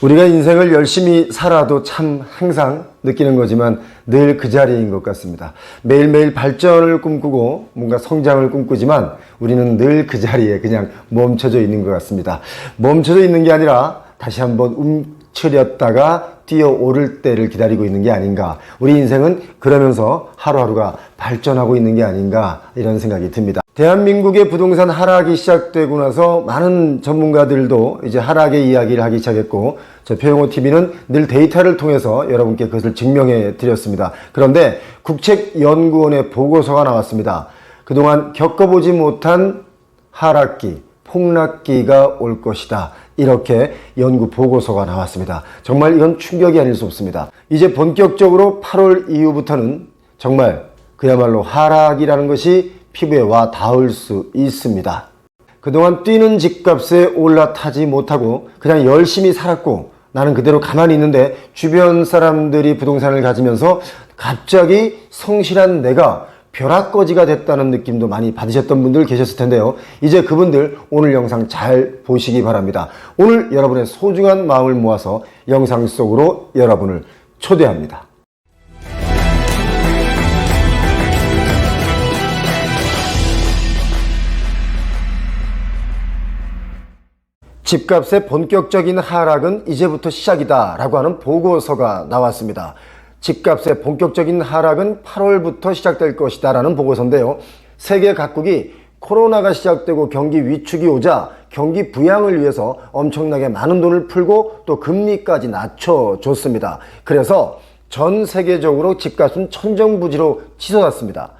우리가 인생을 열심히 살아도 참 항상 느끼는 거지만 늘 그 자리인 것 같습니다. 매일매일 발전을 꿈꾸고 뭔가 성장을 꿈꾸지만 우리는 늘 그 자리에 그냥 멈춰져 있는 것 같습니다. 멈춰져 있는 게 아니라 다시 한번 움츠렸다가 뛰어오를 때를 기다리고 있는 게 아닌가. 우리 인생은 그러면서 하루하루가 발전하고 있는 게 아닌가 이런 생각이 듭니다. 대한민국의 부동산 하락이 시작되고 나서 많은 전문가들도 이제 하락의 이야기를 하기 시작했고, 저 표용호TV는 늘 데이터를 통해서 여러분께 그것을 증명해 드렸습니다. 그런데 국책연구원의 보고서가 나왔습니다. 그동안 겪어보지 못한 하락기, 폭락기가 올 것이다. 이렇게 연구 보고서가 나왔습니다. 정말 이건 충격이 아닐 수 없습니다. 이제 본격적으로 8월 이후부터는 정말 그야말로 하락이라는 것이 피부에 와 닿을 수 있습니다. 그동안 뛰는 집값에 올라타지 못하고 그냥 열심히 살았고 나는 그대로 가만히 있는데 주변 사람들이 부동산을 가지면서 갑자기 성실한 내가 벼락거지가 됐다는 느낌도 많이 받으셨던 분들 계셨을 텐데요. 이제 그분들 오늘 영상 잘 보시기 바랍니다. 오늘 여러분의 소중한 마음을 모아서 영상 속으로 여러분을 초대합니다. 집값의 본격적인 하락은 이제부터 시작이다 라고 하는 보고서가 나왔습니다. 집값의 본격적인 하락은 8월부터 시작될 것이다 라는 보고서인데요. 세계 각국이 코로나가 시작되고 경기 위축이 오자 경기 부양을 위해서 엄청나게 많은 돈을 풀고 또 금리까지 낮춰줬습니다. 그래서 전 세계적으로 집값은 천정부지로 치솟았습니다.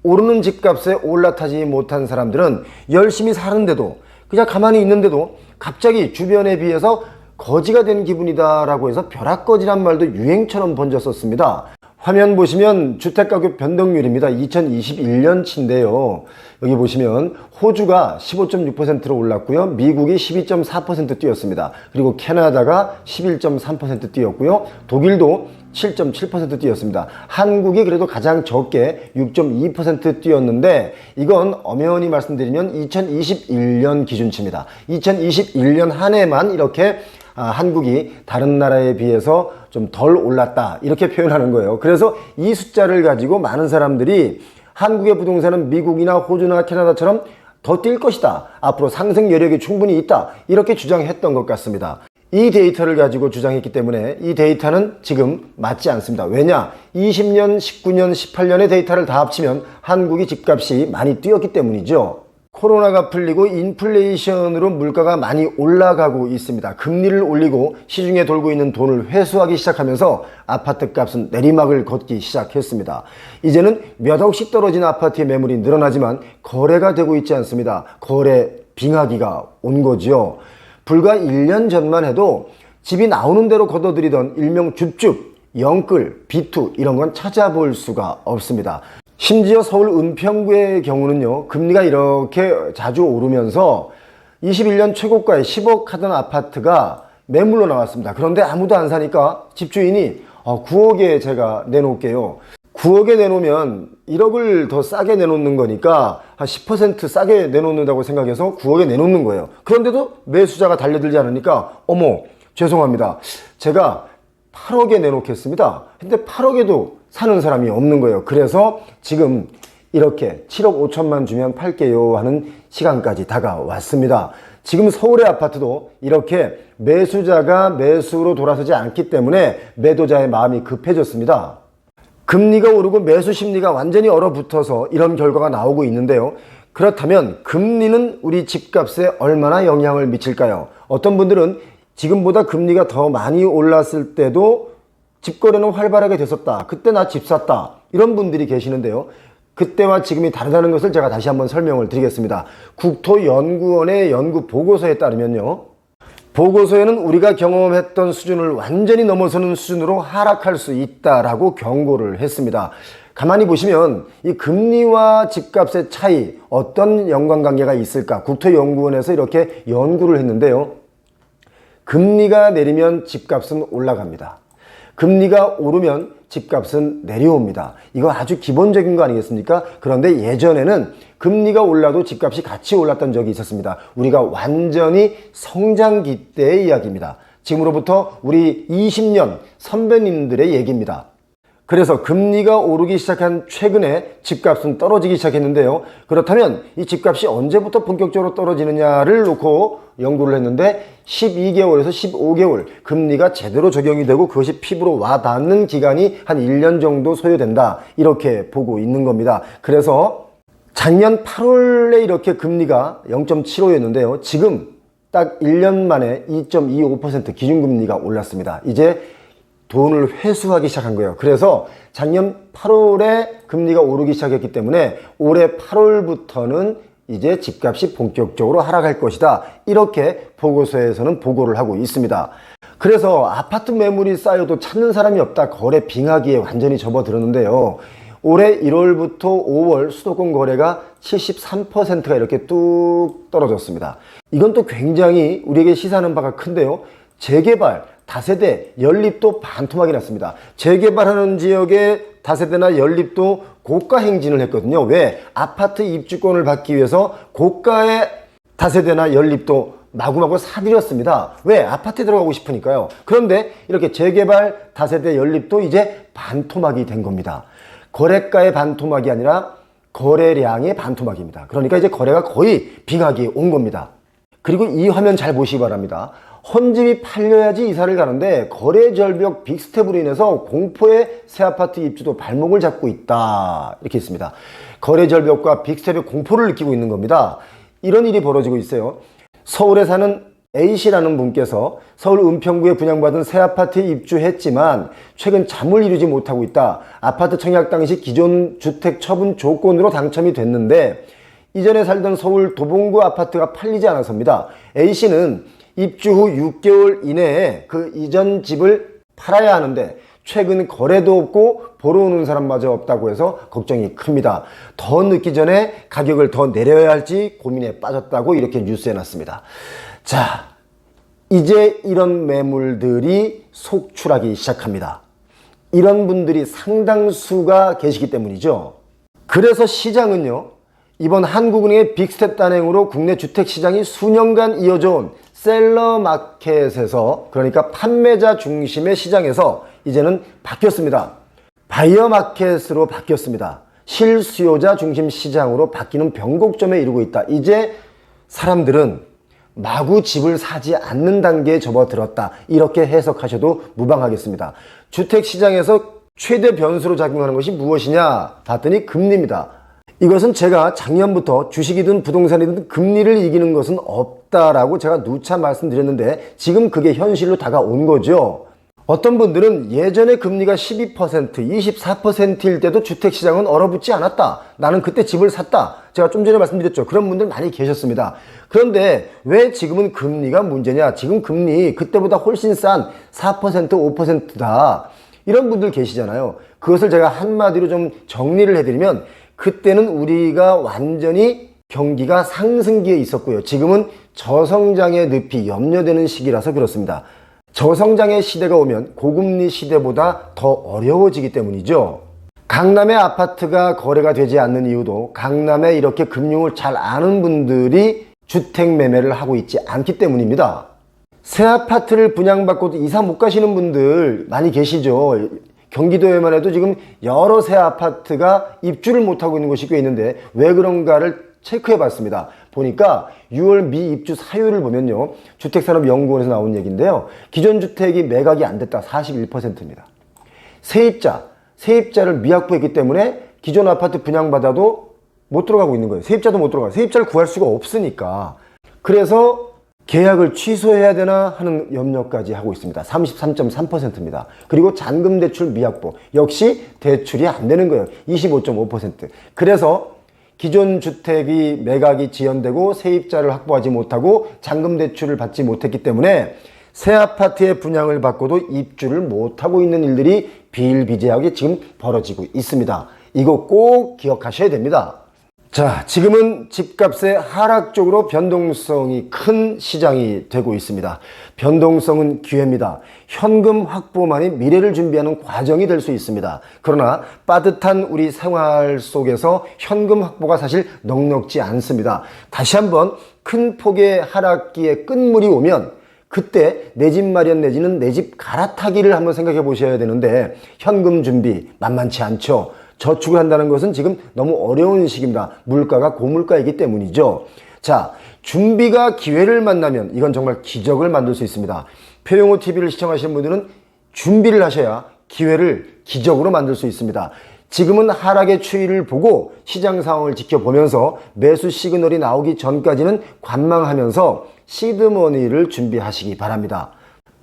오르는 집값에 올라타지 못한 사람들은 열심히 사는데도 그냥 가만히 있는데도 갑자기 주변에 비해서 거지가 된 기분이다 라고 해서 벼락거지란 말도 유행처럼 번졌었습니다. 화면 보시면 주택가격 변동률입니다. 2021년치인데요. 여기 보시면 호주가 15.6%로 올랐고요. 미국이 12.4% 뛰었습니다. 그리고 캐나다가 11.3% 뛰었고요. 독일도 7.7% 뛰었습니다. 한국이 그래도 가장 적게 6.2% 뛰었는데 이건 엄연히 말씀드리면 2021년 기준치입니다. 2021년 한 해만 이렇게 한국이 다른 나라에 비해서 좀 덜 올랐다 이렇게 표현하는 거예요. 그래서 이 숫자를 가지고 많은 사람들이 한국의 부동산은 미국이나 호주나 캐나다처럼 더 뛸 것이다. 앞으로 상승 여력이 충분히 있다. 이렇게 주장했던 것 같습니다. 이 데이터를 가지고 주장했기 때문에 이 데이터는 지금 맞지 않습니다. 왜냐? 20년, 19년, 18년의 데이터를 다 합치면 한국이 집값이 많이 뛰었기 때문이죠. 코로나가 풀리고 인플레이션으로 물가가 많이 올라가고 있습니다. 금리를 올리고 시중에 돌고 있는 돈을 회수하기 시작하면서 아파트 값은 내리막을 걷기 시작했습니다. 이제는 몇 억씩 떨어진 아파트의 매물이 늘어나지만 거래가 되고 있지 않습니다. 거래 빙하기가 온 거지요. 불과 1년 전만 해도 집이 나오는 대로 걷어들이던 일명 줍줍, 영끌, 비투 이런 건 찾아볼 수가 없습니다. 심지어 서울 은평구의 경우는요, 금리가 이렇게 자주 오르면서 21년 최고가에 10억 하던 아파트가 매물로 나왔습니다. 그런데 아무도 안 사니까 집주인이 9억에 제가 내놓을게요. 9억에 내놓으면 1억을 더 싸게 내놓는 거니까 한 10% 싸게 내놓는다고 생각해서 9억에 내놓는 거예요. 그런데도 매수자가 달려들지 않으니까 어머 죄송합니다. 제가 8억에 내놓겠습니다. 근데 8억에도 사는 사람이 없는 거예요. 그래서 지금 이렇게 7억 5천만 주면 팔게요 하는 시간까지 다가왔습니다. 지금 서울의 아파트도 이렇게 매수자가 매수로 돌아서지 않기 때문에 매도자의 마음이 급해졌습니다. 금리가 오르고 매수 심리가 완전히 얼어붙어서 이런 결과가 나오고 있는데요. 그렇다면 금리는 우리 집값에 얼마나 영향을 미칠까요? 어떤 분들은 지금보다 금리가 더 많이 올랐을 때도 집거래는 활발하게 됐었다. 그때 나 집 샀다. 이런 분들이 계시는데요. 그때와 지금이 다르다는 것을 제가 다시 한번 설명을 드리겠습니다. 국토연구원의 연구 보고서에 따르면요. 보고서에는 우리가 경험했던 수준을 완전히 넘어서는 수준으로 하락할 수 있다라고 경고를 했습니다. 가만히 보시면 이 금리와 집값의 차이 어떤 연관관계가 있을까? 국토연구원에서 이렇게 연구를 했는데요. 금리가 내리면 집값은 올라갑니다. 금리가 오르면 집값은 내려옵니다. 이거 아주 기본적인 거 아니겠습니까? 그런데 예전에는 금리가 올라도 집값이 같이 올랐던 적이 있었습니다. 우리가 완전히 성장기 때의 이야기입니다. 지금으로부터 우리 20년 선배님들의 얘기입니다. 그래서 금리가 오르기 시작한 최근에 집값은 떨어지기 시작했는데요. 그렇다면 이 집값이 언제부터 본격적으로 떨어지느냐를 놓고 연구를 했는데 12개월에서 15개월 금리가 제대로 적용이 되고 그것이 피부로 와닿는 기간이 한 1년 정도 소요된다. 이렇게 보고 있는 겁니다. 그래서 작년 8월에 이렇게 금리가 0.75였는데요. 지금 딱 1년 만에 2.25% 기준금리가 올랐습니다. 이제 돈을 회수하기 시작한 거예요. 그래서 작년 8월에 금리가 오르기 시작했기 때문에 올해 8월부터는 이제 집값이 본격적으로 하락할 것이다. 이렇게 보고서에서는 보고를 하고 있습니다. 그래서 아파트 매물이 쌓여도 찾는 사람이 없다. 거래 빙하기에 완전히 접어들었는데요. 올해 1월부터 5월 수도권 거래가 73%가 이렇게 뚝 떨어졌습니다. 이건 또 굉장히 우리에게 시사하는 바가 큰데요. 재개발, 다세대, 연립도 반토막이 났습니다. 재개발하는 지역의 다세대나 연립도 고가 행진을 했거든요. 왜? 아파트 입주권을 받기 위해서 고가의 다세대나 연립도 마구마구 사들였습니다. 왜? 아파트에 들어가고 싶으니까요. 그런데 이렇게 재개발, 다세대, 연립도 이제 반토막이 된 겁니다. 거래가의 반토막이 아니라 거래량의 반토막입니다. 그러니까 이제 거래가 거의 빙하기에 온 겁니다. 그리고 이 화면 잘 보시기 바랍니다. 헌집이 팔려야지 이사를 가는데 거래 절벽 빅스텝으로 인해서 공포의 새 아파트 입주도 발목을 잡고 있다. 이렇게 있습니다. 거래 절벽과 빅스텝의 공포를 느끼고 있는 겁니다. 이런 일이 벌어지고 있어요. 서울에 사는 A씨라는 분께서 서울 은평구에 분양받은 새 아파트에 입주했지만 최근 잠을 이루지 못하고 있다. 아파트 청약 당시 기존 주택 처분 조건으로 당첨이 됐는데 이전에 살던 서울 도봉구 아파트가 팔리지 않아서입니다. A씨는 입주 후 6개월 이내에 그 이전 집을 팔아야 하는데 최근 거래도 없고 보러 오는 사람마저 없다고 해서 걱정이 큽니다. 더 늦기 전에 가격을 더 내려야 할지 고민에 빠졌다고 이렇게 뉴스에 났습니다. 자, 이제 이런 매물들이 속출하기 시작합니다. 이런 분들이 상당수가 계시기 때문이죠. 그래서 시장은요, 이번 한국은행의 빅스텝 단행으로 국내 주택시장이 수년간 이어져온 셀러 마켓에서, 그러니까 판매자 중심의 시장에서 이제는 바뀌었습니다. 바이어 마켓으로 바뀌었습니다. 실수요자 중심 시장으로 바뀌는 변곡점에 이르고 있다. 이제 사람들은 마구 집을 사지 않는 단계에 접어들었다. 이렇게 해석하셔도 무방하겠습니다. 주택시장에서 최대 변수로 작용하는 것이 무엇이냐 봤더니 금리입니다. 이것은 제가 작년부터 주식이든 부동산이든 금리를 이기는 것은 없다라고 제가 누차 말씀드렸는데 지금 그게 현실로 다가온 거죠. 어떤 분들은 예전에 금리가 12%, 24%일 때도 주택시장은 얼어붙지 않았다. 나는 그때 집을 샀다. 제가 좀 전에 말씀드렸죠. 그런 분들 많이 계셨습니다. 그런데 왜 지금은 금리가 문제냐? 지금 금리 그때보다 훨씬 싼 4%, 5%다. 이런 분들 계시잖아요. 그것을 제가 한마디로 좀 정리를 해드리면 그때는 우리가 완전히 경기가 상승기에 있었고요. 지금은 저성장의 늪이 염려되는 시기라서 그렇습니다. 저성장의 시대가 오면 고금리 시대보다 더 어려워지기 때문이죠. 강남의 아파트가 거래가 되지 않는 이유도 강남에 이렇게 금융을 잘 아는 분들이 주택 매매를 하고 있지 않기 때문입니다. 새 아파트를 분양받고도 이사 못 가시는 분들 많이 계시죠. 경기도에만 해도 지금 여러 새 아파트가 입주를 못하고 있는 곳이 꽤 있는데 왜 그런가를 체크해 봤습니다. 보니까 6월 미입주 사유를 보면요. 주택산업연구원에서 나온 얘기인데요. 기존 주택이 매각이 안 됐다. 41%입니다. 세입자를 미확보했기 때문에 기존 아파트 분양받아도 못 들어가고 있는 거예요. 세입자도 못 들어가요. 세입자를 구할 수가 없으니까. 그래서 계약을 취소해야 되나 하는 염려까지 하고 있습니다. 33.3%입니다. 그리고 잔금대출 미확보. 역시 대출이 안 되는 거예요. 25.5%. 그래서 기존 주택이 매각이 지연되고 세입자를 확보하지 못하고 잔금대출을 받지 못했기 때문에 새 아파트의 분양을 받고도 입주를 못하고 있는 일들이 비일비재하게 지금 벌어지고 있습니다. 이거 꼭 기억하셔야 됩니다. 자, 지금은 집값의 하락 쪽으로 변동성이 큰 시장이 되고 있습니다. 변동성은 기회입니다. 현금 확보만이 미래를 준비하는 과정이 될 수 있습니다. 그러나 빠듯한 우리 생활 속에서 현금 확보가 사실 넉넉지 않습니다. 다시 한번 큰 폭의 하락기에 끝물이 오면 그때 내 집 마련 내지는 내 집 갈아타기를 한번 생각해 보셔야 되는데 현금 준비 만만치 않죠. 저축을 한다는 것은 지금 너무 어려운 시기입니다. 물가가 고물가이기 때문이죠. 자, 준비가 기회를 만나면 이건 정말 기적을 만들 수 있습니다. 표용호 TV를 시청하시는 분들은 준비를 하셔야 기회를 기적으로 만들 수 있습니다. 지금은 하락의 추이를 보고 시장 상황을 지켜보면서 매수 시그널이 나오기 전까지는 관망하면서 시드머니를 준비하시기 바랍니다.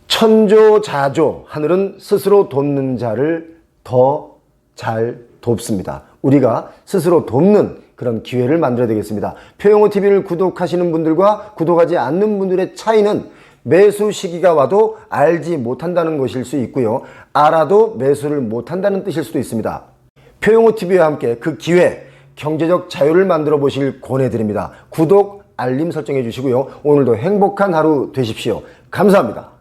천조자조, 하늘은 스스로 돕는 자를 더 잘 돕습니다. 우리가 스스로 돕는 그런 기회를 만들어야 되겠습니다. 표용호 TV를 구독하시는 분들과 구독하지 않는 분들의 차이는 매수 시기가 와도 알지 못한다는 것일 수 있고요. 알아도 매수를 못한다는 뜻일 수도 있습니다. 표용호 TV와 함께 그 기회, 경제적 자유를 만들어 보시길 권해드립니다. 구독, 알림 설정해 주시고요. 오늘도 행복한 하루 되십시오. 감사합니다.